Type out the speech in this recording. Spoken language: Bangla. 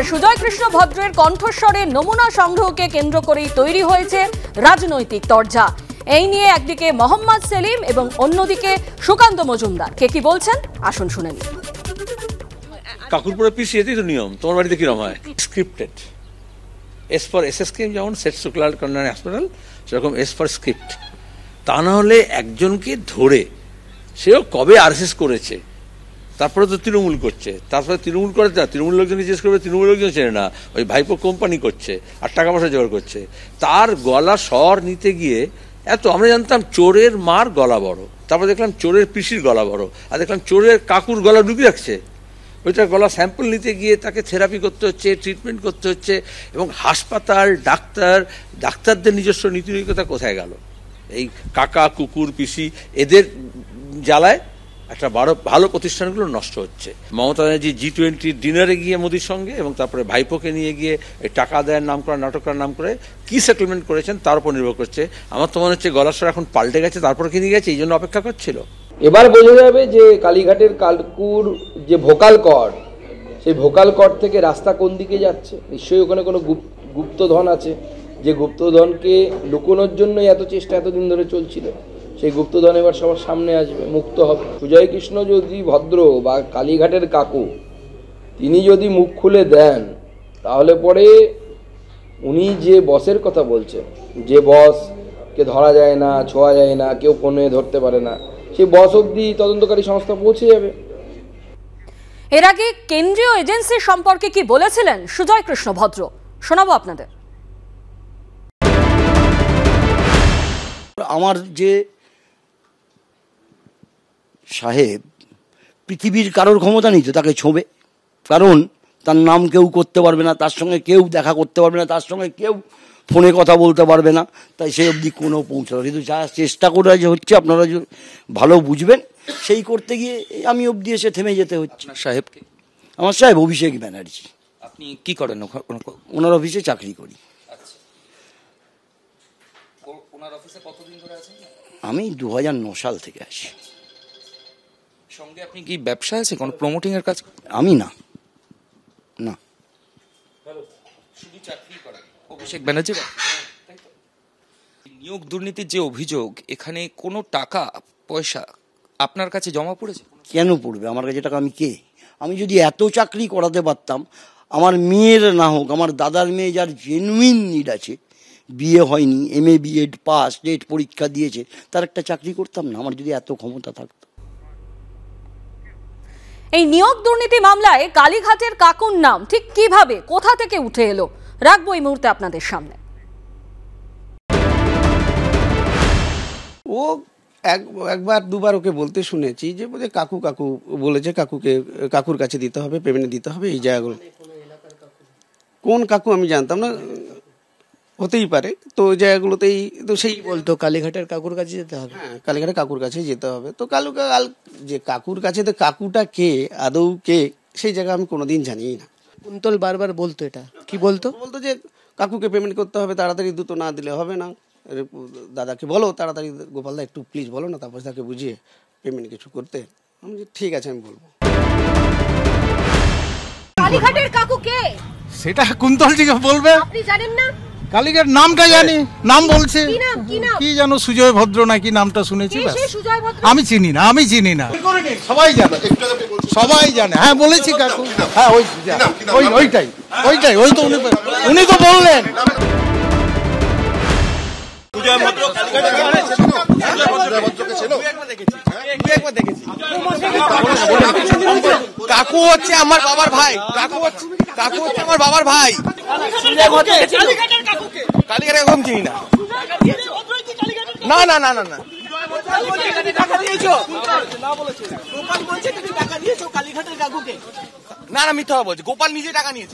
সুজয় কৃষ্ণ ভদ্রের কণ্ঠস্বরে নমুনা সংগ্রহকে কেন্দ্র করেই তৈরি হয়েছে রাজনৈতিক তরজা। এই নিয়ে একদিকে মোহাম্মদ সেলিম এবং অন্যদিকে সুকান্ত মজুমদার কে কি বলছেন আসুন শুনে নিন। কাকুরপুরে পিসি এটাই তো নিয়ম। তোমার বাড়িতে কিরকম হয়? স্ক্রিপ্টেড। এস ফর এসএসকে যেমন সেট শুক্লাল কল্যাণ হাসপাতাল, সেরকম এস ফর স্ক্রিপ্ট। তা না হলে একজনকে ধরে সেও কবে আরএসএস করেছে, তারপরে তো তৃণমূল করছে, তারপরে তৃণমূল করে না, তৃণমূল লোকজন জিজ্ঞেস করবে, তৃণমূল লোকজন চেনে না, ওই ভাইপো কোম্পানি করছে আর টাকা পয়সা জোগাড় করছে। তার গলা স্বর নিতে গিয়ে এত আমরা জানতাম চোরের মার গলা বড়, তারপর দেখলাম চোরের পিসির গলা বড়, আর দেখলাম চোরের কাকুর গলা ডুবি রাখছে। ওইটার গলা স্যাম্পল নিতে গিয়ে তাকে থেরাপি করতে হচ্ছে, ট্রিটমেন্ট করতে হচ্ছে, এবং হাসপাতাল, ডাক্তারদের নিজস্ব নীতিনৈতিকতা কোথায় গেল? এই কাকা, কুকুর, পিসি এদের জ্বালায় একটা ভালো প্রতিষ্ঠানগুলো নষ্ট হচ্ছে। মমতা ব্যানার্জি G20 ডিনারে গিয়ে মোদির সঙ্গে এবং তারপরে ভাইপোকে নিয়ে গিয়ে টাকা দেওয়ার নাম করে, নাটক করার নাম করে কি সেটেলমেন্ট করেছেন তার উপর নির্ভর করছে। আমার তো মনে হচ্ছে গলার স্বর এখন পাল্টে গেছে, তারপর কি নিয়ে গেছে, এই জন্য অপেক্ষা করছিল। এবার বোঝা যাবে যে কালীঘাটের কাকুর যে ভোকাল কর্ড, সেই ভোকাল কর্ড থেকে রাস্তা কোন দিকে যাচ্ছে। নিশ্চয়ই ওখানে কোনো গুপ্তধন আছে, যে গুপ্তধনকে লুকোনোর জন্যই এত চেষ্টা এতদিন ধরে চলছিল। সেই গুপ্তধন এবার সবার সামনে আসবে, মুক্ত হবে। সুজয় কৃষ্ণ যদি ভদ্র বা কালীঘাটের কাকু তিনি যদি মুখ খুলে দেন, তাহলে পরে উনি যে বসের কথা বলছেন, যে বসকে ধরা যায় না, ছোঁয়া যায় না, কেউ ফোনে ধরতে পারে না, সেই বস অবধি তদন্তকারী সংস্থা পৌঁছে যাবে। এর আগে কেন্দ্রীয় এজেন্সি সম্পর্কে কি বলেছিলেন সুজয় কৃষ্ণ ভদ্র, শোনাবো আপনাদের। আমার যে সাহেব পৃথিবীর কারোর ক্ষমতা নেই তো তাকে ছোঁবে, কারণ তার নাম কেউ করতে পারবে না, তার সঙ্গে কেউ দেখা করতে পারবে না, তার সঙ্গে কেউ ফোনে কথা বলতে পারবে না, তাই সেই অবধি কোনো পৌঁছাবে। কিন্তু যা চেষ্টা করে হচ্ছে আপনারা ভালো বুঝবেন, সেই করতে গিয়ে আমি অবধি এসে থেমে যেতে হচ্ছে। সাহেবকে? আমার সাহেব অভিষেক ব্যানার্জি। আপনি কি করেন? ওনার অফিসে চাকরি করি। ওনার অফিসে কতদিন ধরে আছেন? আমি 2009 সাল থেকে আছি। সঙ্গে আপনি কি ব্যবসা আছে, কোনো প্রমোটিং এর কাজ? আমি না না, শুধু চাকরি করেন অভিষেক ব্যানার্জি। নিয়োগ দুর্নীতির যে অভিযোগ, এখানে কোনো টাকা পয়সা আপনার কাছে জমা পড়েছে? কেন পড়বে আমার কাছে টাকা? আমি কে? আমি যদি এত চাকরি করাতে পারতাম, আমার মেয়ের না হোক, আমার দাদার মেয়ে যার জেনুইন নিড আছে, বিয়ে হয়নি, MA BEd পাস, টেট পরীক্ষা দিয়েছে, তার একটা চাকরি করতাম না আমার যদি এত ক্ষমতা থাকতো? এই নিয়োগ দুর্নীতি মামলায় কালীঘাটের কাকুর নাম ঠিক কিভাবে, কোথা থেকে উঠে এলো, রাখবো এই মুহূর্তে আপনাদের সামনে। ও একবার দুবার ওকে বলতে শুনেছি যে কাকু কাকু বলেছে, কাকুর কাছে দিতে হবে, পেমেন্ট দিতে হবে, এই জায়গাগুলো। কোন কাকু আমি জানতাম না, হতেই পারে। তো ওই জায়গাগুলোতেই তো সেই বলতো কালীঘাটের কাকুর কাছে যেতে হবে। হ্যাঁ, কালীঘাটের কাকুর কাছে যেতে হবে। তো যে কাকুর কাছে, তো কাকুটা কে, আদৌ কে, সেই জায়গা আমি কোনোদিন জানি না। কুন্তল বারবার বলতো, এটা কি বলতো যে কাকুকে পেমেন্ট করতে হবে, তাড়াতাড়ি দ্রুত না দিলে হবে না, দাদাকে বলো তাড়াতাড়ি, গোপালদা একটু প্লিজ বলো না, তারপর তাকে বুঝিয়ে পেমেন্ট কিছু করতে। আমি ঠিক আছে, আমি বলবো। কালীঘাটের কাকু কে সেটা কুন্তলজিকে বলবে। আপনি জানেন না? কালীঘাট নামটা জানি, নাম বলছে কি জানো, সুজয় ভদ্র নাকি নামটা শুনেছি, আমি চিনি না। সবাই জানে, হ্যাঁ বলেছি কাকু, হ্যাঁ ওইটাই, ওই তো উনি তো বললেন। কাকু হচ্ছে আমার বাবার ভাই, কাকু হচ্ছে আমার বাবার ভাই। কালীঘাটে এখন চিনি না, না না না না না, না মিথ্যা বলছে, গোপাল নিজে টাকা নিয়েছে।